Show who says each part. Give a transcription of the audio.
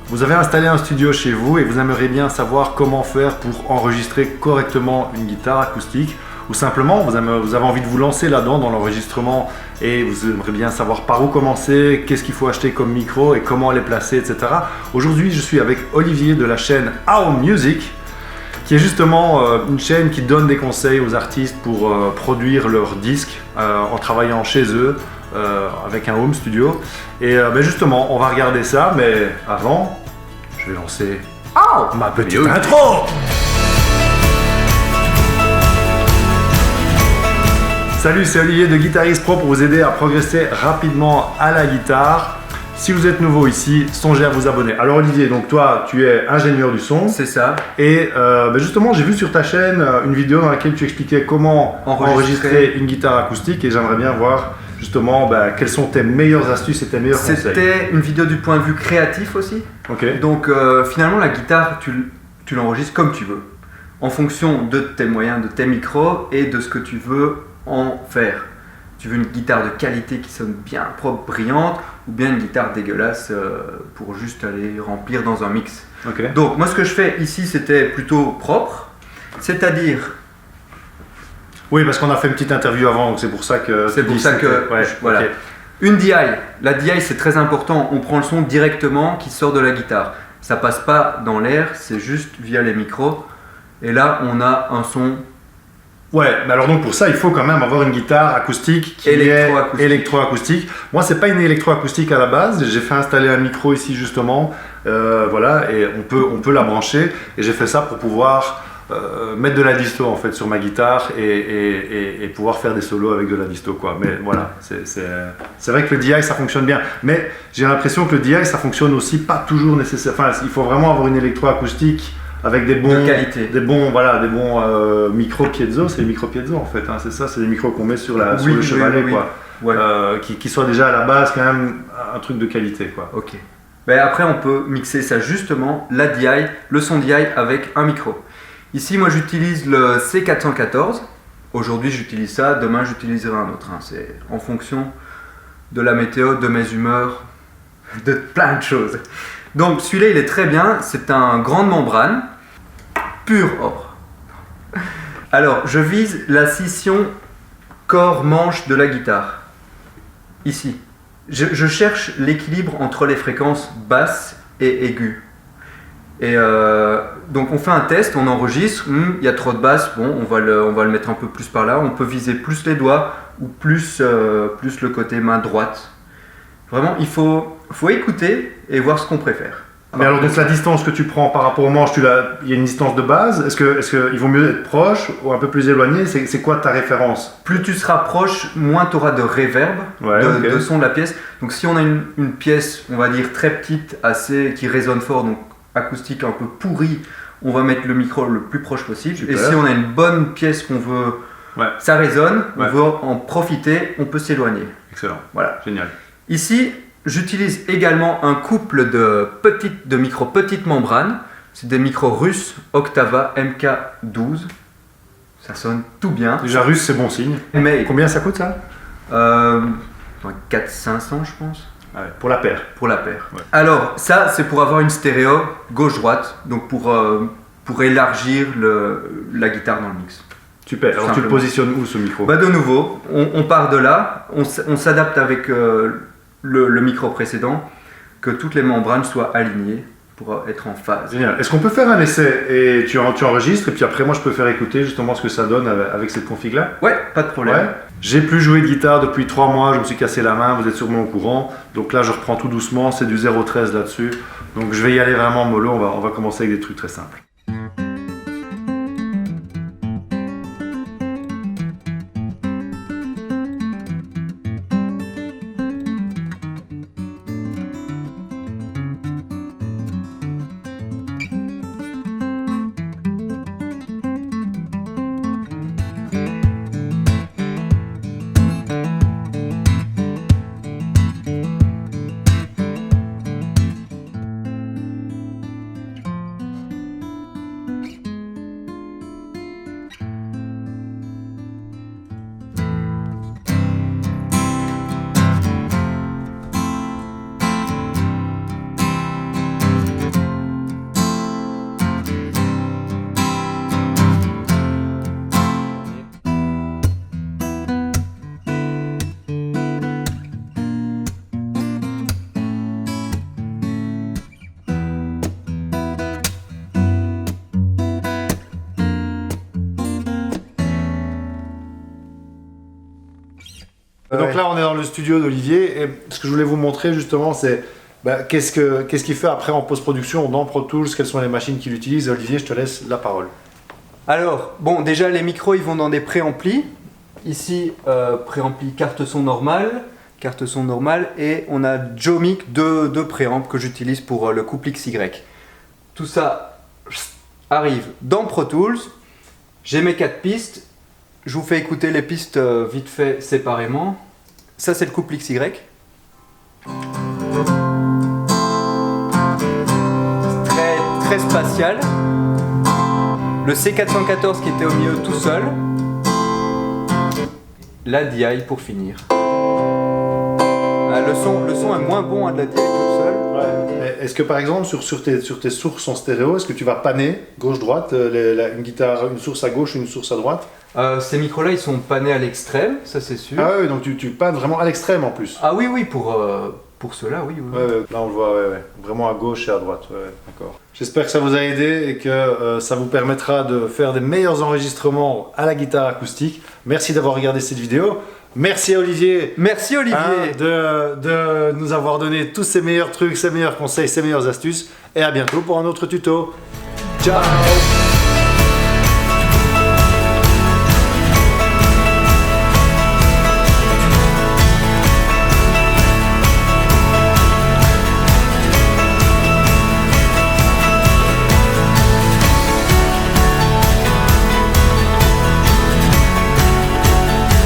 Speaker 1: Vous avez installé un studio chez vous et vous aimeriez bien savoir comment faire pour enregistrer correctement une guitare acoustique, ou simplement vous avez envie de vous lancer là-dedans dans l'enregistrement et vous aimeriez bien savoir par où commencer, qu'est-ce qu'il faut acheter comme micro et comment les placer, etc. Aujourd'hui, je suis avec Olivier de la chaîne How Music, qui est justement une chaîne qui donne des conseils aux artistes pour produire leurs disques en travaillant chez eux avec un home studio. Et justement, on va regarder ça, mais avant, je vais lancer ma petite intro. Salut, c'est Olivier de Guitarist Pro pour vous aider à progresser rapidement à la guitare. Si vous êtes nouveau ici, songez à vous abonner. Alors Olivier, donc toi, tu es ingénieur du son.
Speaker 2: C'est ça.
Speaker 1: Et justement, j'ai vu sur ta chaîne une vidéo dans laquelle tu expliquais comment enregistrer une guitare acoustique et j'aimerais bien voir justement quelles sont tes meilleures astuces et tes meilleurs conseils.
Speaker 2: C'était une vidéo du point de vue créatif aussi.
Speaker 1: Ok.
Speaker 2: Donc finalement, la guitare, tu l'enregistres comme tu veux, en fonction de tes moyens, de tes micros et de ce que tu veux en faire. Tu veux une guitare de qualité qui sonne bien propre, brillante, ou bien une guitare dégueulasse pour juste aller remplir dans un mix.
Speaker 1: Okay.
Speaker 2: Donc moi ce que je fais ici c'était plutôt propre, c'est-à-dire...
Speaker 1: Oui, parce qu'on a fait une petite interview avant, donc c'est pour ça que...
Speaker 2: Voilà. Okay. Une DI, la DI c'est très important, on prend le son directement qui sort de la guitare. Ça passe pas dans l'air, c'est juste via les micros. Et là on a un son...
Speaker 1: Ouais, mais alors donc pour ça, il faut quand même avoir une guitare acoustique qui est électroacoustique. Moi, c'est pas une électroacoustique à la base. J'ai fait installer un micro ici justement, voilà, et on peut la brancher. Et j'ai fait ça pour pouvoir mettre de la disto en fait sur ma guitare et pouvoir faire des solos avec de la disto quoi. Mais voilà, c'est vrai que le DI ça fonctionne bien. Mais j'ai l'impression que le DI ça fonctionne aussi pas toujours nécessaire. Enfin, il faut vraiment avoir une électroacoustique avec des bons,
Speaker 2: de qualité.
Speaker 1: des bons micros piezo, c'est les micros piezo en fait, hein, c'est ça, c'est des micros qu'on met sur le chevalet quoi,
Speaker 2: ouais.
Speaker 1: Qui soient déjà à la base quand même un truc de qualité quoi.
Speaker 2: Ok. Ben après on peut mixer ça justement, la DI, le son DI avec un micro. Ici moi j'utilise le C414, aujourd'hui j'utilise ça, demain j'utiliserai un autre, hein. C'est en fonction de la météo, de mes humeurs, de plein de choses. Donc celui-là il est très bien, c'est un grande membrane, pur or. Alors je vise la scission corps-manche de la guitare, ici. Je cherche l'équilibre entre les fréquences basses et aiguës. Et donc on fait un test, on enregistre, il y a trop de basses, bon on va le mettre un peu plus par là, on peut viser plus les doigts ou plus le côté main droite. Vraiment il faut écouter et voir ce qu'on préfère.
Speaker 1: Mais alors donc la distance que tu prends par rapport au manche, il y a une distance de base, est-ce qu'il vaut mieux être proche ou un peu plus éloigné, c'est quoi ta référence?
Speaker 2: Plus tu seras proche, moins tu auras de reverb, de son de la pièce. Donc si on a une pièce, on va dire très petite, qui résonne fort, donc acoustique un peu pourrie, on va mettre le micro le plus proche possible. Super. Et si on a une bonne pièce qu'on veut, ça résonne, on veut en profiter, on peut s'éloigner.
Speaker 1: Excellent,
Speaker 2: voilà.
Speaker 1: Génial.
Speaker 2: Ici, j'utilise également un couple de micros petites membranes. C'est des micros russes Octava MK12. Ça sonne tout bien.
Speaker 1: Déjà russe, c'est bon signe.
Speaker 2: Mais
Speaker 1: combien ça coûte ça
Speaker 2: 400-500 je pense.
Speaker 1: Ah ouais, pour la paire.
Speaker 2: Pour la paire. Ouais. Alors ça, c'est pour avoir une stéréo gauche-droite, donc pour élargir la guitare dans le mix.
Speaker 1: Super. Alors tu le positionnes où ce micro?
Speaker 2: De nouveau, on part de là, on s'adapte avec le micro précédent, que toutes les membranes soient alignées pour être en phase.
Speaker 1: Génial. Est-ce qu'on peut faire un essai et tu enregistres et puis après moi je peux faire écouter justement ce que ça donne avec cette config là?
Speaker 2: Ouais, pas de problème. Ouais.
Speaker 1: J'ai plus joué de guitare depuis 3 mois, je me suis cassé la main, vous êtes sûrement au courant. Donc là je reprends tout doucement, c'est du 0,13 là-dessus. Donc je vais y aller vraiment mollo, on va commencer avec des trucs très simples. Donc là, on est dans le studio d'Olivier et ce que je voulais vous montrer justement, c'est qu'est-ce qu'il fait après en post-production dans Pro Tools, quelles sont les machines qu'il utilise. Olivier, je te laisse la parole.
Speaker 2: Alors, bon, déjà les micros, ils vont dans des préamplis. Ici, préampli carte son normale, et on a Jomic, deux préamps que j'utilise pour le couple XY. Tout ça arrive dans Pro Tools. J'ai mes 4 pistes. Je vous fais écouter les pistes vite fait séparément. Ça, c'est le couple XY. Très spatial. Le C414 qui était au milieu tout seul. La DI pour finir. Le son est moins bon de la DI tout seul.
Speaker 1: Ouais. Est-ce que par exemple sur tes sources en stéréo, est-ce que tu vas panner gauche-droite, une guitare, une source à gauche, une source à droite?
Speaker 2: Ces micros-là, ils sont panés à l'extrême, ça c'est sûr.
Speaker 1: Ah oui, donc tu pannes vraiment à l'extrême en plus.
Speaker 2: Ah oui, pour ceux-là, oui.
Speaker 1: Ouais, là on le voit, vraiment à gauche et à droite. Ouais, d'accord. J'espère que ça vous a aidé et que ça vous permettra de faire des meilleurs enregistrements à la guitare acoustique. Merci d'avoir regardé cette vidéo. Merci à Olivier.
Speaker 2: Merci Olivier
Speaker 1: de nous avoir donné tous ces meilleurs trucs, ces meilleurs conseils, ces meilleures astuces. Et à bientôt pour un autre tuto. Ciao.